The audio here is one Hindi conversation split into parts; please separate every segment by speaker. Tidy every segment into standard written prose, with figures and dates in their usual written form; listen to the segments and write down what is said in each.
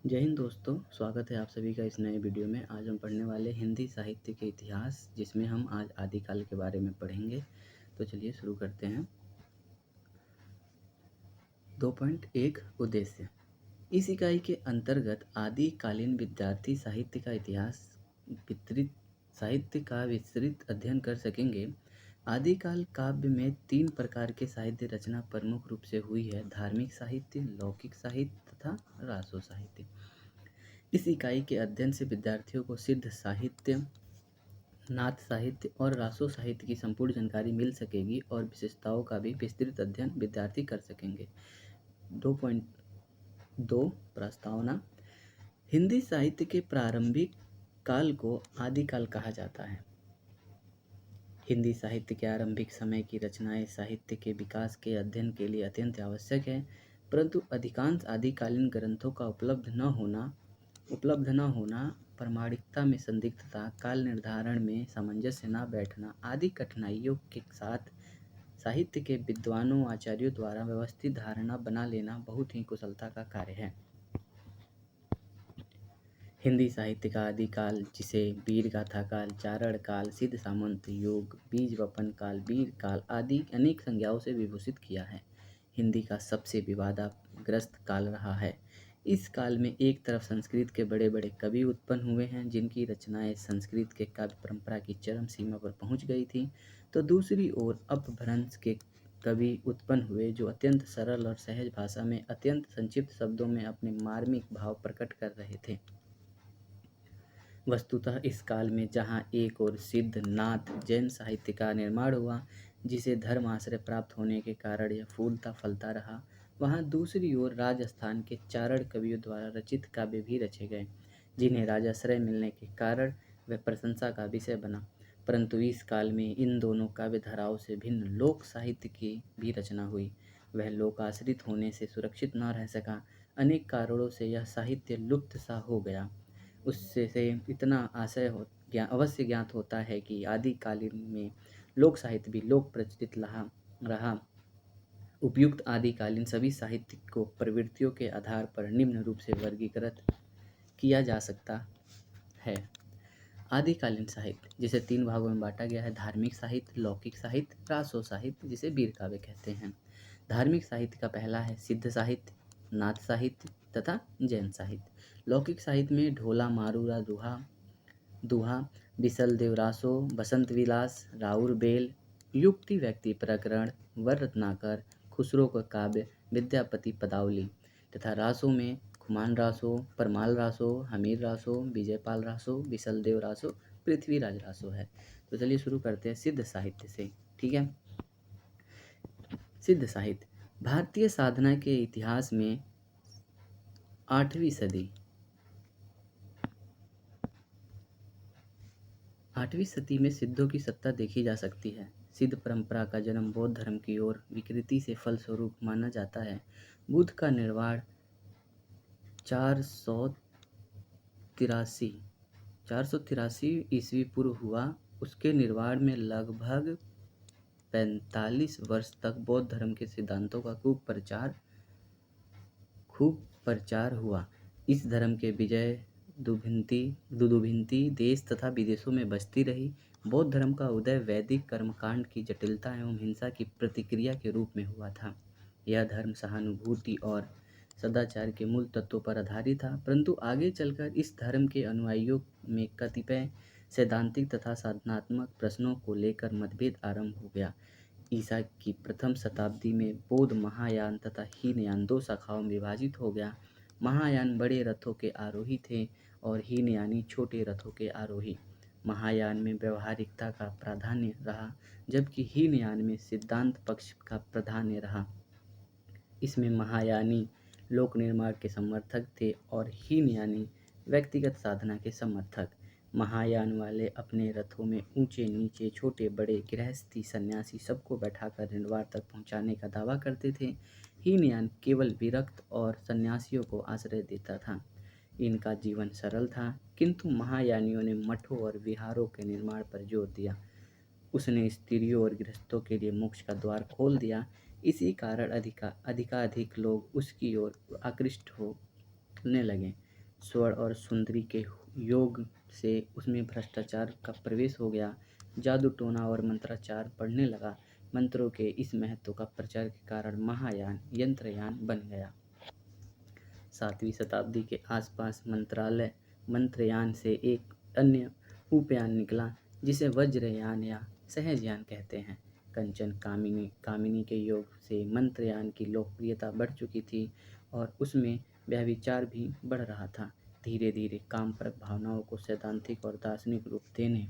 Speaker 1: जय हिंद दोस्तों, स्वागत है आप सभी का इस नए वीडियो में। आज हम पढ़ने वाले हिंदी साहित्य के इतिहास, जिसमें हम आज आदिकाल के बारे में पढ़ेंगे। तो चलिए शुरू करते हैं। 2.1 उद्देश्य। इस इकाई के अंतर्गत आदिकालीन विद्यार्थी साहित्य का इतिहास विस्तृत साहित्य का विस्तृत अध्ययन कर सकेंगे। आदिकाल काव्य में 3 प्रकार के साहित्य रचना प्रमुख रूप से हुई है: धार्मिक साहित्य, लौकिक साहित्य तथा रासो साहित्य। इस इकाई के अध्ययन से विद्यार्थियों को सिद्ध साहित्य, नाथ साहित्य और रासो साहित्य की संपूर्ण जानकारी मिल सकेगी और विशेषताओं का भी विस्तृत अध्ययन विद्यार्थी कर सकेंगे। 2.2 प्रस्तावना। हिंदी साहित्य के प्रारंभिक काल को आदिकाल कहा जाता है। हिंदी साहित्य के आरंभिक समय की रचनाएं साहित्य के विकास के अध्ययन के लिए अत्यंत आवश्यक है, परंतु अधिकांश आदिकालीन ग्रंथों का उपलब्ध न होना, प्रामाणिकता में संदिग्धता, काल निर्धारण में सामंजस्य न बैठना आदि कठिनाइयों के साथ साहित्य के विद्वानों आचार्यों द्वारा व्यवस्थित धारणा बना लेना बहुत ही कुशलता का कार्य है। हिंदी साहित्य का आदिकाल, जिसे वीर गाथा काल, चारण काल, सिद्ध सामंत युग, बीज वपन काल, वीर काल आदि अनेक संज्ञाओं से विभूषित किया है, हिंदी का सबसे विवादाग्रस्त काल रहा है। इस काल में एक तरफ संस्कृत के बड़े बड़े कवि उत्पन्न हुए हैं, जिनकी रचनाएं संस्कृत के काव्य परंपरा की चरम सीमा पर पहुंच गई थी, तो दूसरी ओर अपभ्रंश के कवि उत्पन्न हुए, जो अत्यंत सरल और सहज भाषा में अत्यंत संक्षिप्त शब्दों में अपने मार्मिक भाव प्रकट कर रहे थे। वस्तुतः इस काल में जहाँ एक ओर सिद्ध नाथ जैन साहित्य का निर्माण हुआ, जिसे धर्म आश्रय प्राप्त होने के कारण यह फूलता फलता रहा, वहाँ दूसरी ओर राजस्थान के चारण कवियों द्वारा रचित काव्य भी रचे गए, जिन्हें राजाश्रय मिलने के कारण वह प्रशंसा का विषय बना। परंतु इस काल में इन दोनों काव्य धाराओं से भिन्न लोक साहित्य की भी रचना हुई। वह लोकाश्रित होने से सुरक्षित न रह सका। अनेक कारणों से यह साहित्य लुप्त सा हो गया। उससे से इतना अवश्य ज्ञात होता है कि आदिकालीन में लोक साहित्य भी लोक प्रचलित रहा। उपयुक्त आदिकालीन सभी साहित्य को प्रवृत्तियों के आधार पर निम्न रूप से वर्गीकृत किया जा सकता है। आदिकालीन साहित्य, जिसे 3 भागों में बांटा गया है: धार्मिक साहित्य, लौकिक साहित्य, रासो साहित्य, जिसे वीर काव्य कहते हैं। धार्मिक साहित्य का पहला है सिद्ध साहित्य, नाथ साहित्य तथा जैन साहित्य। लौकिक साहित्य में ढोला मारूरा दुहा, बिसल देवरासो, बसंत विलास, राउर बेल, युक्ति व्यक्ति प्रकरण, वर रत्नाकर, खुसरो का काव्य, विद्यापति पदावली। तथा रासो में खुमान रासो, परमाल रासो, हमीर रासो, विजयपाल रासो, बिसल देव रासो, पृथ्वीराज रासो है। तो चलिए शुरू करते हैं सिद्ध साहित्य से। ठीक है। सिद्ध साहित्य भारतीय साधना के इतिहास में 8वीं सदी में सिद्धों की सत्ता देखी जा सकती है। सिद्ध परंपरा का जन्म बौद्ध धर्म की ओर विकृति से फलस्वरूप माना जाता है। बुद्ध का निर्वाण 483 ईस्वी पूर्व हुआ। उसके निर्वाण में लगभग 45 वर्ष तक बौद्ध धर्म के सिद्धांतों का खूब प्रचार हुआ। इस धर्म के विजय दुदुभिन्ति देश तथा विदेशों में बसती रही। बौद्ध धर्म का उदय वैदिक कर्मकांड की जटिलता एवं हिंसा की प्रतिक्रिया के रूप में हुआ था। यह धर्म सहानुभूति और सदाचार के मूल तत्वों पर आधारित था, परंतु आगे चलकर इस धर्म के अनुयायियों में कतिपय सैद्धांतिक तथा साधनात्मक प्रश्नों को लेकर मतभेद आरंभ हो गया। ईसा की प्रथम शताब्दी में बौद्ध महायान तथा हीनयान 2 शाखाओं में विभाजित हो गया। महायान बड़े रथों के आरोही थे और हीनयानी छोटे रथों के आरोही। महायान में व्यवहारिकता का प्राधान्य रहा, जबकि हीनयान में सिद्धांत पक्ष का प्राधान्य रहा। इसमें महायानी लोक निर्माण के समर्थक थे और हीनयानी व्यक्तिगत साधना के समर्थक। महायान वाले अपने रथों में ऊंचे नीचे, छोटे बड़े, गृहस्थी सन्यासी सबको बैठाकर निर्वाण तक पहुंचाने का दावा करते थे। हीनयान केवल विरक्त और सन्यासियों को आश्रय देता था। इनका जीवन सरल था, किंतु महायानियों ने मठों और विहारों के निर्माण पर जोर दिया। उसने स्त्रियों और गृहस्थों के लिए मोक्ष का द्वार खोल दिया। इसी कारण अधिकाधिक लोग उसकी ओर आकृष्ट होने लगे। स्वर्ण और सुंदरी के योग से उसमें भ्रष्टाचार का प्रवेश हो गया। जादू टोना और मंत्राचार बढ़ने लगा। मंत्रों के इस महत्व का प्रचार के कारण महायान यंत्रयान बन गया। 7वीं शताब्दी के आसपास मंत्रयान से एक अन्य उपयान निकला जिसे वज्रयान या सहजयान कहते हैं। कंचन कामिनी के योग से मंत्रयान की लोकप्रियता बढ़ चुकी थी और उसमें व्यभिचार भी बढ़ रहा था। धीरे धीरे कामपरक भावनाओं को सैद्धांतिक और दार्शनिक रूप देने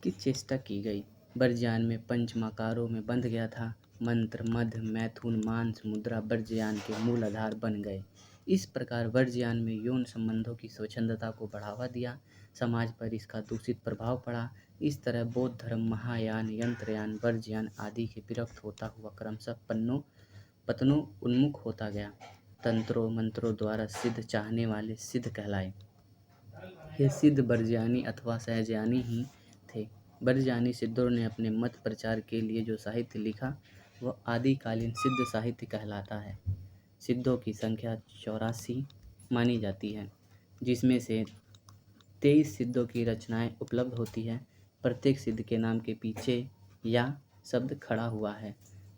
Speaker 1: की चेष्टा की गई। वर्ज्ययान में पंचमाकारों में बंध गया था। मंत्र, मध्य, मैथुन, मांस, मुद्रा वर्ज्ययान के मूल आधार बन गए। इस प्रकार वर्ज्ययान में यौन संबंधों की स्वच्छंदता को बढ़ावा दिया। समाज पर इसका दूषित प्रभाव पड़ा। इस तरह बौद्ध धर्म महायान, यंत्रयान, वर्ज्ययान आदि के विरक्त होता हुआ क्रमशः पतनों उन्मुख होता गया। तंत्रों मंत्रों द्वारा सिद्ध चाहने वाले सिद्ध कहलाए। ये सिद्ध वर्ज्ययानी अथवा सहजयानी ही थे। वर्ज्ययानी सिद्धों ने अपने मत प्रचार के लिए जो साहित्य लिखा वह आदिकालीन सिद्ध साहित्य कहलाता है। सिद्धों की संख्या 84 मानी जाती है, जिसमें से 23 सिद्धों की रचनाएं उपलब्ध होती है। प्रत्येक सिद्ध के नाम के पीछे या शब्द खड़ा हुआ है।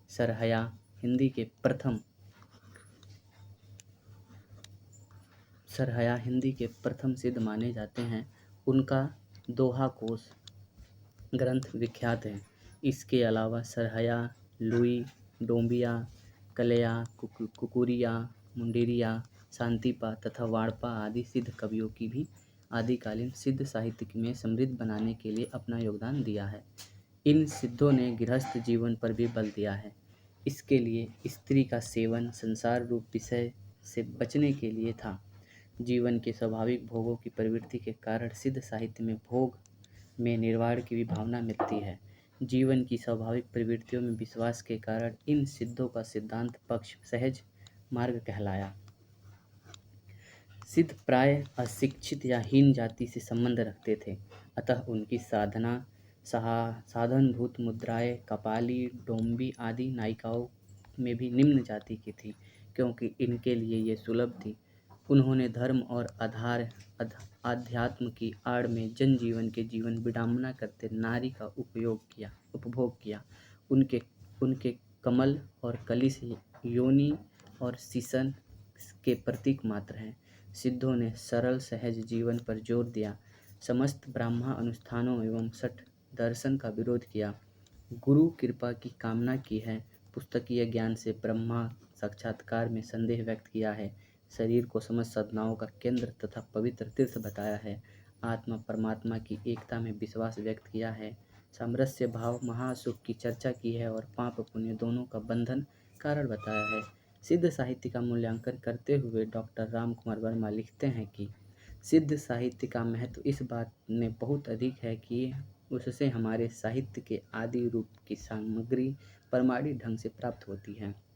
Speaker 1: सरहया हिंदी के प्रथम सिद्ध माने जाते हैं। उनका दोहा कोश ग्रंथ विख्यात है। इसके अलावा सरहया, लुई, डोंबिया, कलया, कुकुरिया, मुंडेरिया, शांतिपा तथा वाणपा आदि सिद्ध कवियों की भी आदिकालीन सिद्ध साहित्य में समृद्ध बनाने के लिए अपना योगदान दिया है। इन सिद्धों ने गृहस्थ जीवन पर भी बल दिया है। इसके लिए स्त्री का सेवन संसार रूप विषय से बचने के लिए था। जीवन के स्वाभाविक भोगों की प्रवृत्ति के कारण सिद्ध साहित्य में भोग में निर्वाण की भी भावना मिलती है। जीवन की स्वाभाविक प्रवृत्तियों में विश्वास के कारण इन सिद्धों का सिद्धांत पक्ष सहज मार्ग कहलाया। सिद्ध प्राय अशिक्षित या हीन जाति से संबंध रखते थे, अतः उनकी साधनभूत मुद्राएं कपाली, डोंबी आदि नायिकाओं में भी निम्न जाति की थी, क्योंकि इनके लिए ये सुलभ थी। उन्होंने धर्म और आध्यात्म की आड़ में जनजीवन के जीवन विडंबना करते नारी का उपभोग किया। उनके कमल और कलिश योनि और सीसन के प्रतीक मात्र हैं। सिद्धों ने सरल सहज जीवन पर जोर दिया। समस्त ब्राह्मण अनुष्ठानों एवं सठ दर्शन का विरोध किया। गुरु कृपा की कामना की है। पुस्तकीय ज्ञान से ब्रह्मा साक्षात्कार में संदेह व्यक्त किया है। शरीर को समस्त साधनाओं का केंद्र तथा पवित्र तीर्थ बताया है। आत्मा परमात्मा की एकता में विश्वास व्यक्त किया है। सामरस्य भाव महासुख की चर्चा की है और पाप पुण्य दोनों का बंधन कारण बताया है। सिद्ध साहित्य का मूल्यांकन करते हुए डॉक्टर रामकुमार वर्मा लिखते हैं कि सिद्ध साहित्य का महत्व इस बात में बहुत अधिक है कि उससे हमारे साहित्य के आदि रूप की सामग्री प्रमाणिक ढंग से प्राप्त होती है।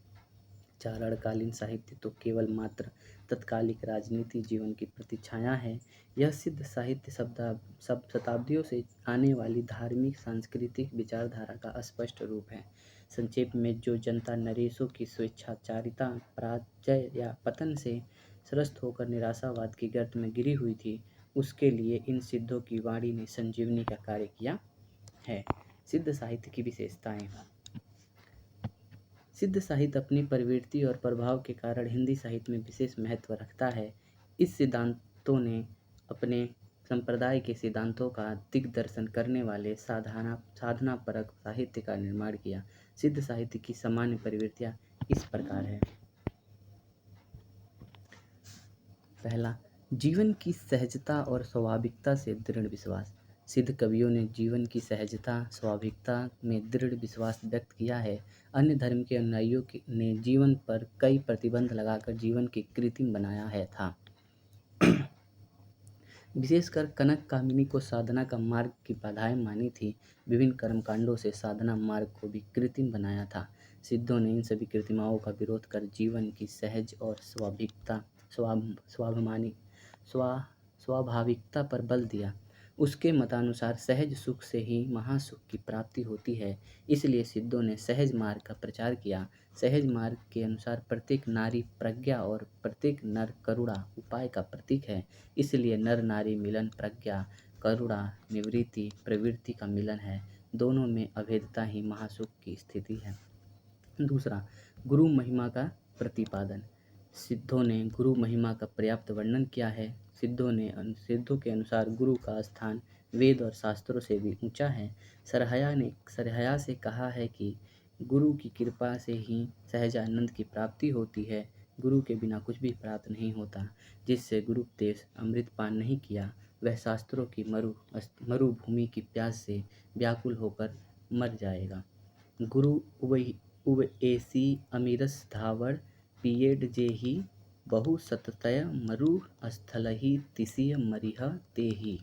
Speaker 1: चारणकालीन साहित्य तो केवल मात्र तत्कालिक राजनीति जीवन की प्रतिछाया है। यह सिद्ध साहित्य सब शताब्दियों से आने वाली धार्मिक सांस्कृतिक विचारधारा का स्पष्ट रूप है। संक्षेप में, जो जनता नरेशों की स्वेच्छाचारिता, पराजय या पतन से त्रस्त होकर निराशावाद की गर्त में गिरी हुई थी, उसके लिए इन सिद्धों की वाणी ने संजीवनी का कार्य किया है। सिद्ध साहित्य की विशेषताएं। सिद्ध साहित्य अपनी प्रवृत्ति और प्रभाव के कारण हिंदी साहित्य में विशेष महत्व रखता है। इस सिद्धांतों ने अपने संप्रदाय के सिद्धांतों का दिग्दर्शन करने वाले साधनापरक साहित्य का निर्माण किया। सिद्ध साहित्य की सामान्य प्रवृत्तियाँ इस प्रकार है। पहला, जीवन की सहजता और स्वाभाविकता से दृढ़ विश्वास। सिद्ध कवियों ने जीवन की सहजता, स्वाभाविकता में दृढ़ विश्वास व्यक्त किया है। अन्य धर्म के अनुयायियों ने जीवन पर कई प्रतिबंध लगाकर जीवन की कृत्रिम बनाया है था। विशेषकर कनक कामिनी को साधना का मार्ग की बाधाएं मानी थी। विभिन्न कर्मकांडों से साधना मार्ग को भी कृत्रिम बनाया था। सिद्धों ने इन सभी कृत्रिमाओं का विरोध कर जीवन की सहज और स्वाभाविकता पर बल दिया। उसके मतानुसार सहज सुख से ही महासुख की प्राप्ति होती है। इसलिए सिद्धों ने सहज मार्ग का प्रचार किया। सहज मार्ग के अनुसार प्रत्येक नारी प्रज्ञा और प्रत्येक नर करुणा उपाय का प्रतीक है। इसलिए नर नारी मिलन प्रज्ञा करुणा निवृत्ति प्रवृत्ति का मिलन है। दोनों में अभेदता ही महासुख की स्थिति है। दूसरा, गुरु महिमा का प्रतिपादन। सिद्धों ने गुरु महिमा का पर्याप्त वर्णन किया है। सिद्धों के अनुसार गुरु का स्थान वेद और शास्त्रों से भी ऊंचा है। सरहया से कहा है कि गुरु की कृपा से ही सहजानंद की प्राप्ति होती है। गुरु के बिना कुछ भी प्राप्त नहीं होता। जिससे गुरुपदेश अमृत पान नहीं किया, वह शास्त्रों की मरुभूमि की प्यास से व्याकुल होकर मर जाएगा। गुरु उवएसी अमीरस धावड़ पिएड जेहि बहु सततय मरु स्थलहि तिसिय मरिह तेहि।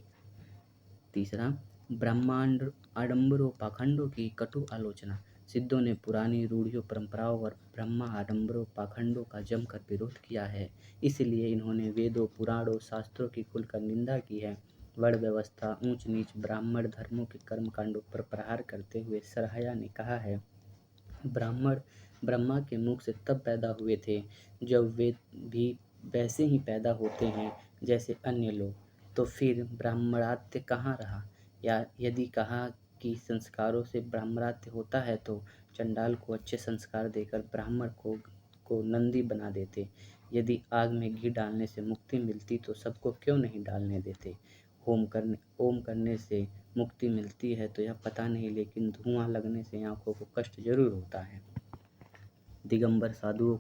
Speaker 1: तीसरा, ब्रह्मांड आडंबरों पाखंडों की कटु आलोचना। सिद्धों ने पुरानी रूढ़ियों परंपराओं और ब्रह्मा आडंबरों पाखंडों का जमकर विरोध किया है। इसलिए इन्होंने वेदों पुराणों शास्त्रों की खुलकर निंदा की है। वर्ण व्यवस्था ऊंच नीच ब्राह्मण धर्मों के कर्मकांडों पर प्रहार करते हुए सरहया ने कहा है, ब्राह्मण ब्रह्मा के मुख से तब पैदा हुए थे जब वे भी वैसे ही पैदा होते हैं जैसे अन्य लोग, तो फिर ब्राह्मणात्य कहाँ रहा। या यदि कहा कि संस्कारों से ब्राह्मणात्य होता है तो चंडाल को अच्छे संस्कार देकर ब्राह्मण को नंदी बना देते। यदि आग में घी डालने से मुक्ति मिलती तो सबको क्यों नहीं डालने देते। ओम करने से मुक्ति मिलती है तो यह पता नहीं, लेकिन धुआं लगने से आंखों को कष्ट जरूर होता है। दिगंबर साधुओं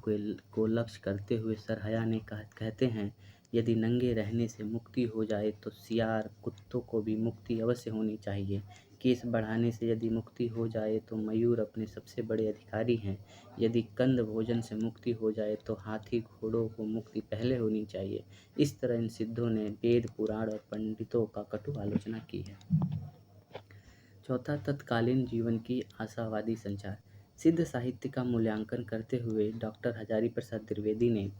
Speaker 1: को लक्ष्य करते हुए सरहया ने कहते हैं, यदि नंगे रहने से मुक्ति हो जाए तो सियार कुत्तों को भी मुक्ति अवश्य होनी चाहिए। केस बढ़ाने से यदि मुक्ति हो जाए तो मयूर अपने सबसे बड़े अधिकारी हैं। यदि कंद भोजन से मुक्ति हो जाए तो हाथी घोड़ों को मुक्ति पहले होनी चाहिए। इस तरह इन सिद्धों ने वेद पुराण और पंडितों का कटु आलोचना की है। चौथा, तत्कालीन जीवन की आशावादी संचार। सिद्ध साहित्य का मूल्यांकन करते हुए डॉक्टर हजारी प्रसाद द्विवेदी ने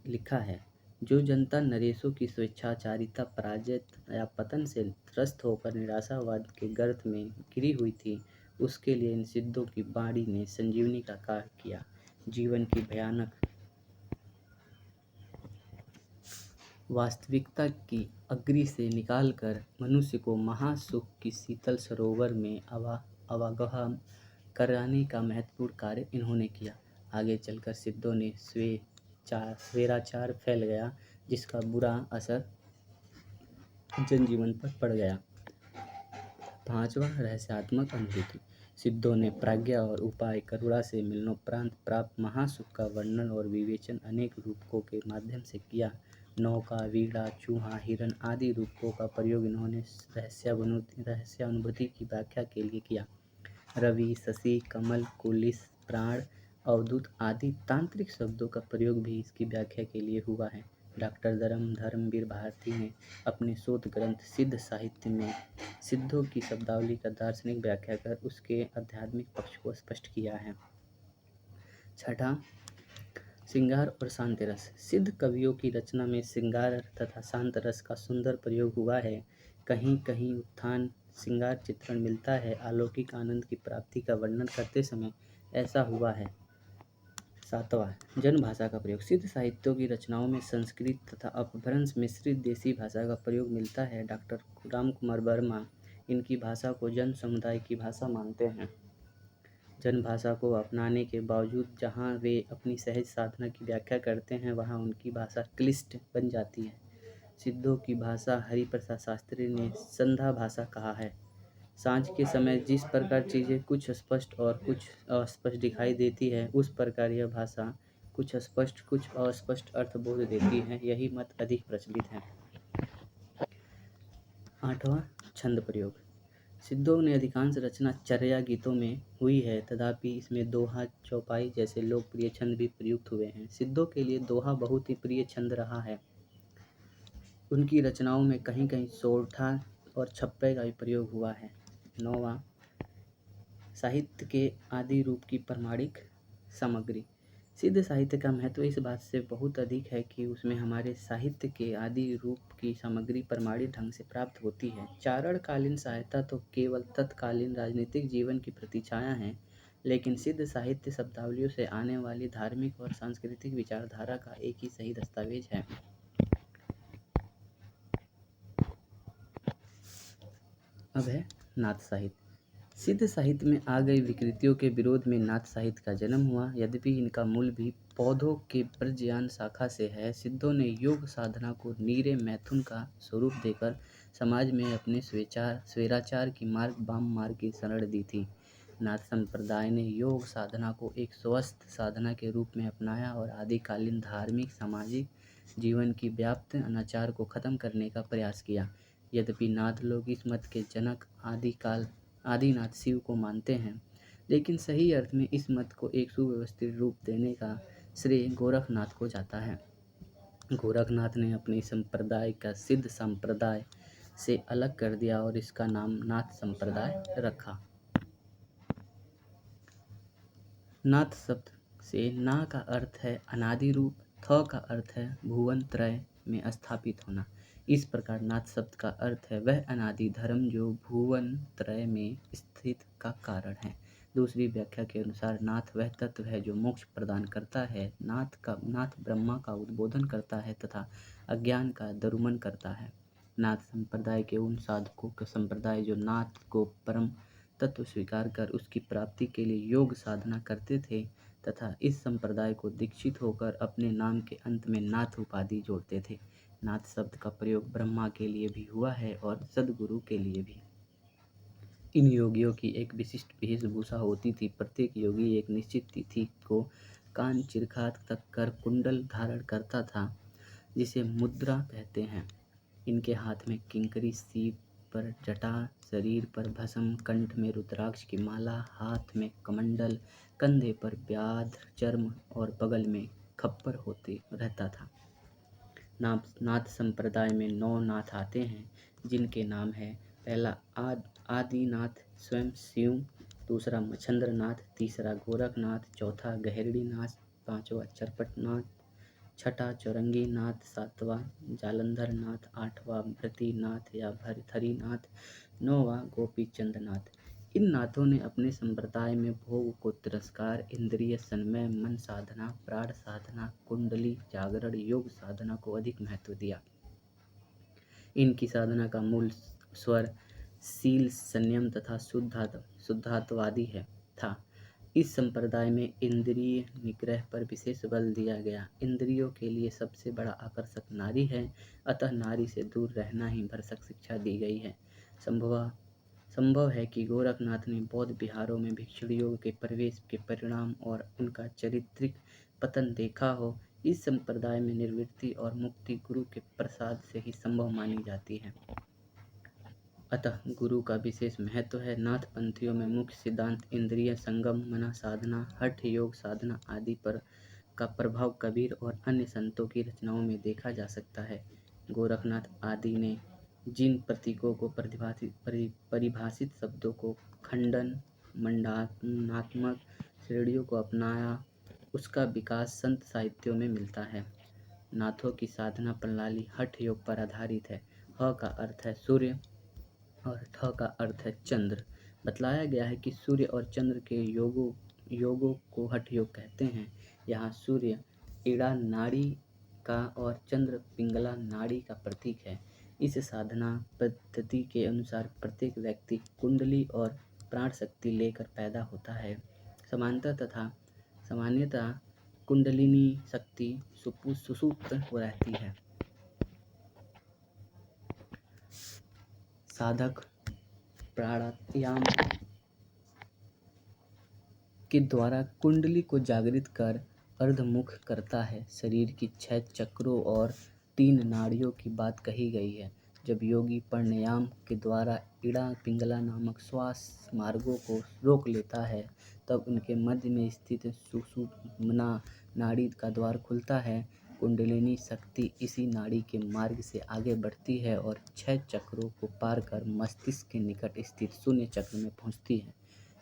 Speaker 1: लिखा है, जो जनता नरेशों की स्वेच्छाचारिता पराजय या पतन से त्रस्त होकर निराशावाद के गर्त में गिरी हुई थी, उसके लिए इन सिद्धों की बाणी ने संजीवनी का कार्य किया। जीवन की भयानक वास्तविकता की अग्नि से निकालकर मनुष्य को महासुख की शीतल सरोवर में आवागमन कराने का महत्वपूर्ण कार्य इन्होंने किया। आगे चलकर सिद्धों ने स्वैराचार फैल गया, जिसका बुरा असर जनजीवन पर पड़ गया। पांचवा, रहस्यात्मक अनुभूति। सिद्धों ने प्रज्ञा और उपाय करुणा से मिलनोपरांत प्राप्त महासुख का वर्णन और विवेचन अनेक रूपकों के माध्यम से किया। नौका वीणा चूहा हिरण आदि रूपकों का प्रयोग इन्होंने रहस्यानुभूति की व्याख्या के लिए किया। रवि शशि कमल कुलिस प्राण अवधूत आदि तांत्रिक शब्दों का प्रयोग भी इसकी व्याख्या के लिए हुआ है। डॉक्टर धर्मवीर भारती ने अपने शोध ग्रंथ सिद्ध साहित्य में सिद्धों की शब्दावली का दार्शनिक व्याख्या कर उसके आध्यात्मिक पक्ष को स्पष्ट किया है। छठा, श्रृंगार और शांत रस। सिद्ध कवियों की रचना में श्रृंगार तथा शांत रस का सुंदर प्रयोग हुआ है। कहीं कहीं उत्थान श्रृंगार चित्रण मिलता है। अलौकिक आनंद की प्राप्ति का वर्णन करते समय ऐसा हुआ है। सातवां, जनभाषा का प्रयोग। सिद्ध साहित्यों की रचनाओं में संस्कृत तथा अपभ्रंश मिश्रित देसी भाषा का प्रयोग मिलता है। डॉक्टर रामकुमार वर्मा इनकी भाषा को जन समुदाय की भाषा मानते हैं। जनभाषा को अपनाने के बावजूद जहाँ वे अपनी सहज साधना की व्याख्या करते हैं, वहाँ उनकी भाषा क्लिष्ट बन जाती है। सिद्धों की भाषा हरिप्रसाद शास्त्री ने संध्या भाषा कहा है। सांझ के समय जिस प्रकार चीज़ें कुछ स्पष्ट और कुछ अस्पष्ट दिखाई देती है, उस प्रकार यह भाषा कुछ स्पष्ट कुछ अस्पष्ट अर्थ बोध देती है। यही मत अधिक प्रचलित है। आठवां, छंद प्रयोग। सिद्धों ने अधिकांश रचना चर्या गीतों में हुई है, तथापि इसमें दोहा चौपाई जैसे लोकप्रिय छंद भी प्रयुक्त हुए हैं। सिद्धों के लिए दोहा बहुत ही प्रिय छंद रहा है। उनकी रचनाओं में कहीं कहीं सोरठा और छप्पे का भी प्रयोग हुआ है। साहित्य के आदि रूप की प्रमाणिक सामग्री। सिद्ध साहित्य का महत्व इस बात से बहुत अधिक है कि उसमें हमारे साहित्य के आदि रूप की सामग्री प्रमाणित ढंग से प्राप्त होती है। चारणकालीन साहित्य तो केवल तत्कालीन राजनीतिक जीवन की प्रतिछाया है, लेकिन सिद्ध साहित्य शब्दावलियों से आने वाली धार्मिक और सांस्कृतिक विचारधारा का एक ही सही दस्तावेज है। अब है नाथ साहित्य। सिद्ध साहित्य में आ गई विकृतियों के विरोध में नाथ साहित्य का जन्म हुआ। यद्यपि इनका मूल भी पौधों के प्रजनन शाखा से है, सिद्धों ने योग साधना को नीरे मैथुन का स्वरूप देकर समाज में अपने स्वेराचार की वाम मार्ग की शरण दी थी। नाथ संप्रदाय ने योग साधना को एक स्वस्थ साधना के रूप में अपनाया और आदिकालीन धार्मिक सामाजिक जीवन की व्याप्त अनाचार को खत्म करने का प्रयास किया। यद्यपि नाथ लोग इस मत के जनक आदिनाथ शिव को मानते हैं, लेकिन सही अर्थ में इस मत को एक सुव्यवस्थित रूप देने का श्रेय गोरखनाथ को जाता है। गोरखनाथ ने अपने संप्रदाय का सिद्ध संप्रदाय से अलग कर दिया और इसका नाम नाथ संप्रदाय रखा। नाथ शब्द से ना का अर्थ है अनादि रूप, थ का अर्थ है भुवन त्रय में स्थापित होना। इस प्रकार नाथ शब्द का अर्थ है वह अनादि धर्म जो भुवन त्रय में स्थित का कारण है। दूसरी व्याख्या के अनुसार नाथ वह तत्व है जो मोक्ष प्रदान करता है। नाथ ब्रह्मा का उद्बोधन करता है तथा अज्ञान का दरुमन करता है। नाथ संप्रदाय के उन साधकों का संप्रदाय जो नाथ को परम तत्व स्वीकार कर उसकी प्राप्ति के लिए योग साधना करते थे तथा इस संप्रदाय को दीक्षित होकर अपने नाम के अंत में नाथ उपाधि जोड़ते थे। नाथ शब्द का प्रयोग ब्रह्मा के लिए भी हुआ है और सद्गुरु के लिए भी। इन योगियों की एक विशिष्ट वेशभूषा होती थी। प्रत्येक योगी एक निश्चित तिथि को कान चिरखा तक कर कुंडल धारण करता था, जिसे मुद्रा कहते हैं। इनके हाथ में किंकरी, सीप पर जटा, शरीर पर भस्म, कंठ में रुद्राक्ष की माला, हाथ में कमंडल, कंधे पर व्याघ्र चर्म और बगल में खप्पर होते रहता था। नाथ संप्रदाय में 9 नाथ आते हैं, जिनके नाम है पहला आदिनाथ स्वयं शिव, दूसरा मच्छंद्रनाथ, तीसरा गोरखनाथ, चौथा गहरड़ीनाथ, पांचवा चरपटनाथ, छठा चौरंगीनाथ, सातवां जालंधरनाथ, आठवां भृतिनाथ या भरथरीनाथ, नौवां गोपीचंदनाथ। इन नाथों ने अपने संप्रदाय में भोग को तिरस्कार, इंद्रिय संयम, मन साधना, प्राण साधना, कुंडली जागरण, योग साधना को अधिक महत्व दिया। इनकी साधना का मूल स्वर शील, संयम तथा शुद्धात्ववादी था। इस संप्रदाय में इंद्रिय निग्रह पर विशेष बल दिया गया। इंद्रियों के लिए सबसे बड़ा आकर्षक नारी है, अतः नारी से दूर रहना ही भरसक शिक्षा दी गई है। संभव है कि गोरखनाथ ने बौद्ध विहारों में भिक्षुणियों के प्रवेश के परिणाम और उनका चारित्रिक पतन देखा हो। इस संप्रदाय में निर्वृत्ति और मुक्ति गुरु के प्रसाद से ही संभव मानी जाती है, अतः गुरु का विशेष महत्व है। नाथ पंथियों में मुख्य सिद्धांत इंद्रिय संगम, मना साधना, हठ योग साधना आदि पर का प्रभाव कबीर और अन्य संतों की रचनाओं में देखा जा सकता है। गोरखनाथ आदि ने जिन प्रतीकों को परिभाषित शब्दों को खंडन, मंडनात्मक श्रेणियों को अपनाया, उसका विकास संत साहित्यों में मिलता है। नाथों की साधना प्रणाली हठ योग पर आधारित है। ह का अर्थ है सूर्य और ठ का अर्थ है चंद्र। बतलाया गया है कि सूर्य और चंद्र के योगों को हठ योग कहते हैं। यहाँ सूर्य इड़ा नाड़ी का और चंद्र पिंगला नाड़ी का प्रतीक है। इस साधना पद्धति के अनुसार प्रत्येक व्यक्ति कुंडली और प्राण शक्ति लेकर पैदा होता है। सामान्यतः कुंडलिनी शक्ति सुषुप्त रहती है। साधक प्राणायाम के द्वारा कुंडली को जागृत कर अर्धमुख करता है। शरीर की 6 चक्रों और 3 नाड़ियों की बात कही गई है। जब योगी प्राणायाम के द्वारा इड़ा पिंगला नामक श्वास मार्गों को रोक लेता है, तब उनके मध्य में स्थित सुषुम्ना नाड़ी का द्वार खुलता है। कुंडलिनी शक्ति इसी नाड़ी के मार्ग से आगे बढ़ती है और 6 चक्रों को पार कर मस्तिष्क के निकट स्थित शून्य चक्र में पहुंचती है।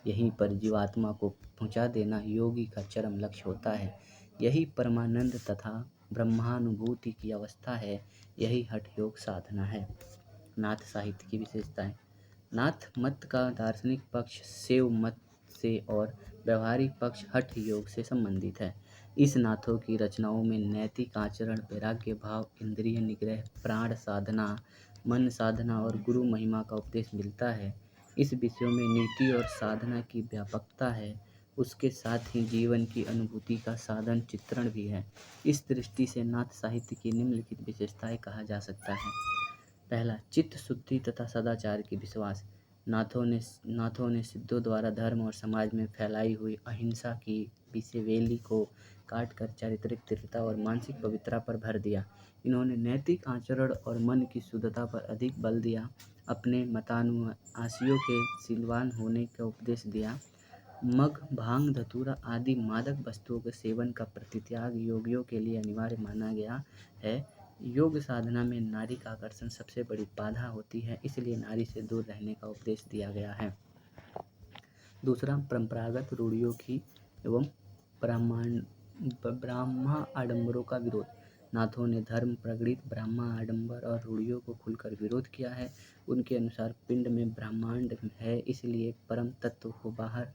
Speaker 1: यहीं पर जीवात्मा को पहुंचा देना योगी का चरम लक्ष्य होता है। यही परमानंद तथा ब्रह्मानुभूति की अवस्था है। यही हठ योग साधना है। नाथ साहित्य की विशेषताएं। नाथ मत का दार्शनिक पक्ष शैव मत से और व्यवहारिक पक्ष हठ योग से संबंधित है। इस नाथों की रचनाओं में नैतिक आचरण, वैराग्य भाव, इंद्रिय निग्रह, प्राण साधना, मन साधना और गुरु महिमा का उपदेश मिलता है। इस विषयों में नीति और साधना की व्यापकता है। उसके साथ ही जीवन की अनुभूति का साधन चित्रण भी है। इस दृष्टि से नाथ साहित्य की निम्नलिखित विशेषताएं कहा जा सकता है। पहला, चित्त शुद्धि तथा सदाचार की विश्वास। नाथों ने सिद्धों द्वारा धर्म और समाज में फैलाई हुई अहिंसा की विषवेली को काटकर चारित्रिक दृढ़ता और मानसिक पवित्रता पर भर दिया। इन्होंने नैतिक आचरण और मन की शुद्धता पर अधिक बल दिया। अपने मतानुयायियों के शीलवान होने का उपदेश दिया। मग, भांग, धतूरा आदि मादक वस्तुओं के सेवन का प्रतित्याग योगियों के लिए अनिवार्य माना गया है। योग साधना में नारी का आकर्षण सबसे बड़ी बाधा होती है, इसलिए नारी से दूर रहने का उपदेश दिया गया है। दूसरा, परंपरागत रूढ़ियों की एवं ब्राह्मण आडंबरों का विरोध। नाथों ने धर्म प्रगणित ब्राह्मण आडंबर और रूढ़ियों को खुलकर विरोध किया है। उनके अनुसार पिंड में ब्रह्मांड है, इसलिए परम तत्व को बाहर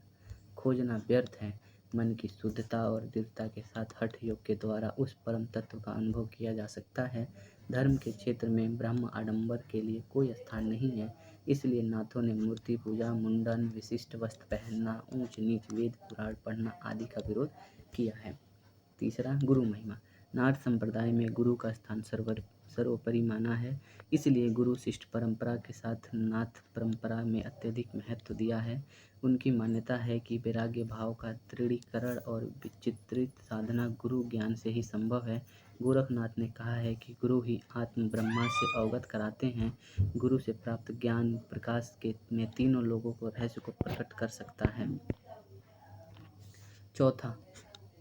Speaker 1: खोजना व्यर्थ है। मन की शुद्धता और दृढ़ता के साथ हठ योग के द्वारा उस परम तत्व का अनुभव किया जा सकता है। धर्म के क्षेत्र में ब्रह्म आडंबर के लिए कोई स्थान नहीं है, इसलिए नाथों ने मूर्ति पूजा, मुंडन, विशिष्ट वस्त्र पहनना, ऊंच नीच, वेद पुराण पढ़ना आदि का विरोध किया है। तीसरा, गुरु महिमा। नाथ संप्रदाय में गुरु का स्थान सर्वोपरि माना है, इसलिए गुरु शिष्ट परंपरा के साथ नाथ परंपरा में अत्यधिक महत्व दिया है। उनकी मान्यता है कि वैराग्य भाव का दृढ़ीकरण और विचित्रित साधना गुरु ज्ञान से ही संभव है। गोरखनाथ ने कहा है कि गुरु ही आत्म ब्रह्मा से अवगत कराते हैं। गुरु से प्राप्त ज्ञान प्रकाश में तीनों लोगों को रहस्य को प्रकट कर सकता है। चौथा,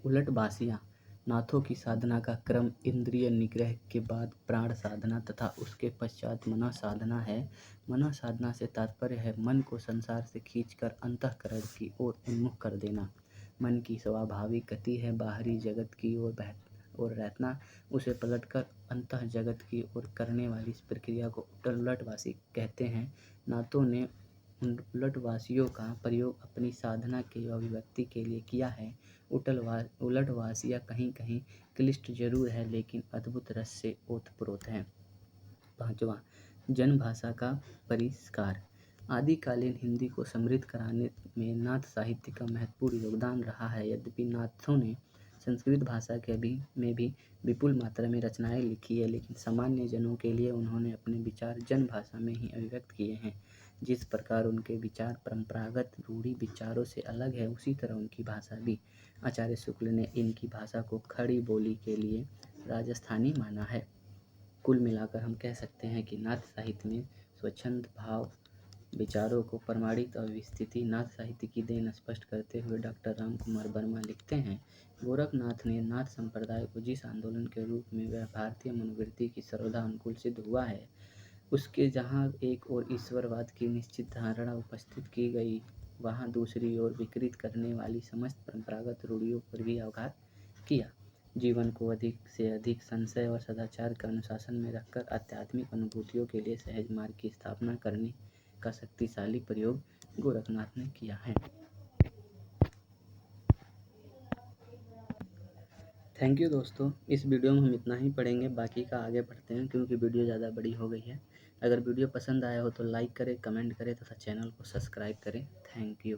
Speaker 1: उलटवासियाँ। नाथों की साधना का क्रम इंद्रिय निग्रह के बाद प्राण साधना तथा उसके पश्चात मनः साधना है। मनः साधना से तात्पर्य है मन को संसार से खींचकर अंतःकरण की ओर उन्मुख कर देना। मन की स्वाभाविक गति है बाहरी जगत की ओर रहना, उसे पलटकर अंतः जगत की ओर करने वाली इस प्रक्रिया को उलटवासी कहते हैं। नाथों ने उलटवासियों का प्रयोग अपनी साधना की अभिव्यक्ति के लिए किया है। उलटवासियाँ कहीं कहीं क्लिष्ट जरूर है, लेकिन अद्भुत रस से ओतप्रोत है। पांचवा, जनभाषा का परिष्कार। आदिकालीन हिंदी को समृद्ध कराने में नाथ साहित्य का महत्वपूर्ण योगदान रहा है। यद्यपि नाथों ने संस्कृत भाषा में भी विपुल मात्रा में रचनाएं लिखी है, लेकिन सामान्य जनों के लिए उन्होंने अपने विचार जन भाषा में ही अभिव्यक्त किए हैं। जिस प्रकार उनके विचार परंपरागत रूढ़ि विचारों से अलग है, उसी तरह उनकी भाषा भी। आचार्य शुक्ल ने इनकी भाषा को खड़ी बोली के लिए राजस्थानी माना है। कुल मिलाकर हम कह सकते हैं कि नाथ साहित्य में स्वच्छंद भाव विचारों को प्रमाणित और विस्तृति नाथ साहित्य की देन स्पष्ट करते हुए डॉक्टर राम कुमार वर्मा लिखते हैं, गोरखनाथ ने नाथ संप्रदाय को जिस आंदोलन के रूप में वह भारतीय मनोवृत्ति की सर्वदा अनुकूल सिद्ध हुआ है, उसके जहाँ एक ओर ईश्वरवाद की निश्चित धारणा उपस्थित की गई, वहाँ दूसरी ओर विकृत करने वाली समस्त परंपरागत रूढ़ियों पर भी आघात किया। जीवन को अधिक से अधिक संशय और सदाचार के अनुशासन में रखकर आध्यात्मिक अनुभूतियों के लिए सहज मार्ग की स्थापना करने का शक्तिशाली प्रयोग गोरखनाथ ने किया है। थैंक यू दोस्तों। इस वीडियो में हम इतना ही पढ़ेंगे, बाकी का आगे बढ़ते हैं क्योंकि वीडियो ज़्यादा बड़ी हो गई है। अगर वीडियो पसंद आया हो तो लाइक करें, कमेंट करें तथा चैनल को सब्सक्राइब करें। Thank you.